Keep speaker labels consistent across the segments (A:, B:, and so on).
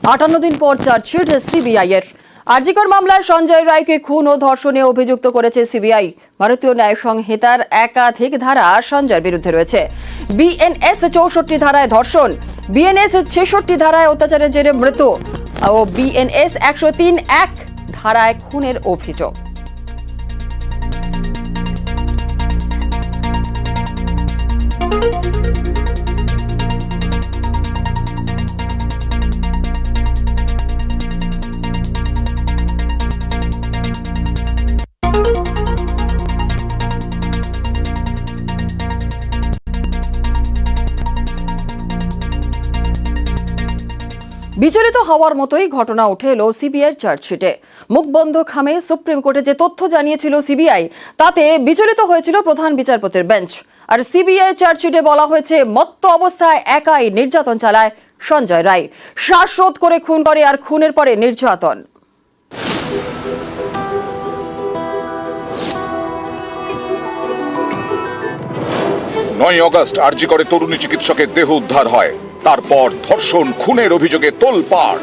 A: 58 দিন পর chargesheet CBI এর। আরজিকর মামলায় সঞ্জয় রায়কে খুন ও ধর্ষণে অভিযুক্ত করেছে সিবিআই। ভারতীয় ন্যায় সংহিতার একাধিক ধারা সঞ্জয়ের বিরুদ্ধে রয়েছে। বিএনএস 64 ধারায় ধর্ষণ, বিএনএস 66 ধারায় অত্যাচারের জেরে মৃত্যু ও বিএনএস 103(1) ধারায় খুনের অভিযোগ। বিচলিত হওয়ার মতোই ঘটনা উঠে এলো সিবিআইয়ের চার্জশিটে। মুখ বন্ধ খামে সুপ্রিম কোর্টে যে তথ্য জানিয়েছিল সিবিআই, তাতে বিচলিত হয়েছিল প্রধান বিচারপতির বেঞ্চ। আর সিবিআই চার্জশিটে বলা হয়েছে মত্ত অবস্থায় একাই নির্যাতন চালায় সঞ্জয় রায়, শ্বাসরোধ করে খুন করে আর খুনের পরে নির্যাতন।
B: 9 অগস্ট আরজিকরে তরুণী চিকিৎসকের দেহ উদ্ধার হয়। তারপর ধর্ষণ খুনের অভিযোগে তোলপাড়।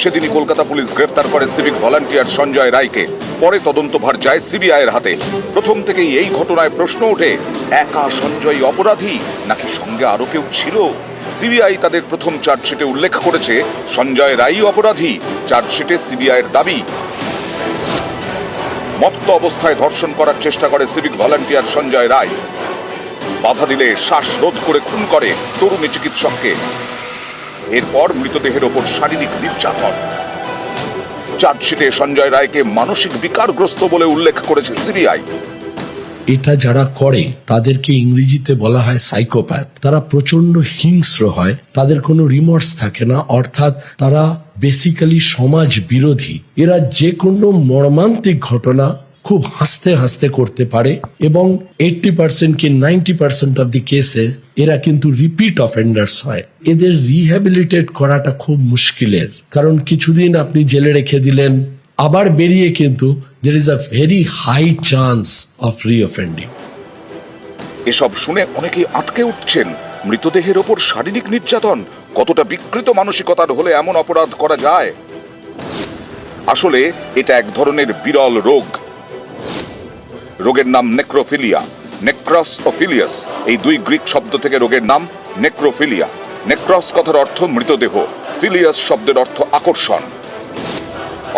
B: সেদিনই কলকাতা পুলিশ গ্রেফতার করে সিভিক ভলান্টিয়ার সঞ্জয় রায়কে। পরে তদন্তভার যায় সিবিআই এর হাতে। প্রথম থেকেই এই ঘটনায় প্রশ্ন ওঠে, একা সঞ্জয় অপরাধী নাকি সঙ্গে আরো কেউ ছিল? সিবিআই তাদের প্রথম চার্জশিটে উল্লেখ করেছে সঞ্জয় রায়ই অপরাধী। চার্জশিটে সিবিআই এর দাবি, মত্ত অবস্থায় ধর্ষণ করার চেষ্টা করে সিভিক ভলান্টিয়ার সঞ্জয় রায়। বাধা দিলে শ্বাসরোধ করে খুন করে তরুণী চিকিৎসককে। এরপর মৃতদেহের ওপর শারীরিক নির্যাতন। চার্জশিটে সঞ্জয় রায়কে মানসিক বিকারগ্রস্ত বলে উল্লেখ করেছে সিবিআই।
C: এটা যারা করে তাদেরকে ইংরেজিতে বলা হয় সাইকোপ্যাথ। তারা প্রচন্ড হিংস্র হয়, তাদের কোনো রিমর্স থাকে না, অর্থাৎ তারা বেসিক্যালি সমাজ বিরোধী। এরা যে কোনো মর্মান্তিক ঘটনা খুব হাসতে হাসতে করতে পারে এবং 80% কি 90% অফ দি কেসে এরা কিন্তু রিপিট অফেন্ডার্স হয়। এদের রিহ্যাবিলিটেট করাটা খুব মুশকিলের, কারণ কিছুদিন আপনি জেলে রেখে দিলেন, আবার বেরিয়ে কিন্তু there is a very high chance of reoffending.
B: এসব শুনে অনেকেই আটকে উঠছেন। মৃতদেহের ওপর শারীরিক নির্যাতন, কতটা বিকৃত মানসিকতার হলে এমন অপরাধ করা যায়? আসলে এটা এক ধরনের বিরল রোগ। রোগের নাম নেক্রোফিলিয়া। নেক্রস ও ফিলিয়াস এই দুই গ্রিক শব্দ থেকে রোগের নাম নেক্রোফিলিয়া। নেক্রস কথার অর্থ মৃতদেহ, ফিলিয়াস শব্দের অর্থ আকর্ষণ,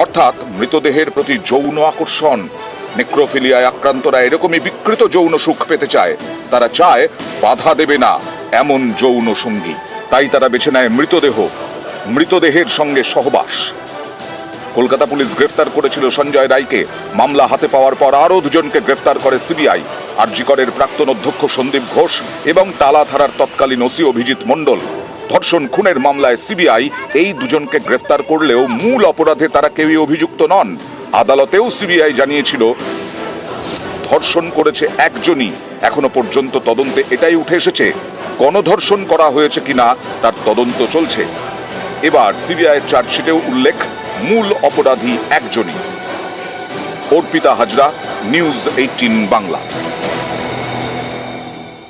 B: অর্থাৎ মৃতদেহের প্রতি যৌন আকর্ষণ। নেক্রোফিলিয়ায় আক্রান্তরা এরকমই বিকৃত যৌন সুখ পেতে চায়। তারা চায় বাধা দেবে না এমন যৌন সঙ্গী, তাই তারা বেছে নেয় মৃতদেহের সঙ্গে সহবাস। কলকাতা পুলিশ গ্রেফতার করেছিল সঞ্জয় রায়কে। মামলা হাতে পাওয়ার পর আরো দুজনকে গ্রেফতার করে সিবিআই। আরজিকরের প্রাক্তন অধ্যক্ষ সন্দীপ ঘোষ এবং টালা থানার তৎকালীন ওসি অভিজিৎ মণ্ডল। ধর্ষণ খুনের মামলায় সিবিআই এই দুজনকে গ্রেফতার করলেও মূল অপরাধে তারা কেউই অভিযুক্ত নন। আদালতেও সিবিআই জানিয়েছিল ধর্ষণ করেছে একজনই। এখনো পর্যন্ত তদন্তে এটাই উঠে এসেছে, গণধর্ষণ করা হয়েছে কিনা তার তদন্ত চলছে। এবার সিবিআই চার্জশিটেও উল্লেখ মূল অপরাধী একজনই। অর্পিতা হাজরা, নিউজ 18 বাংলা।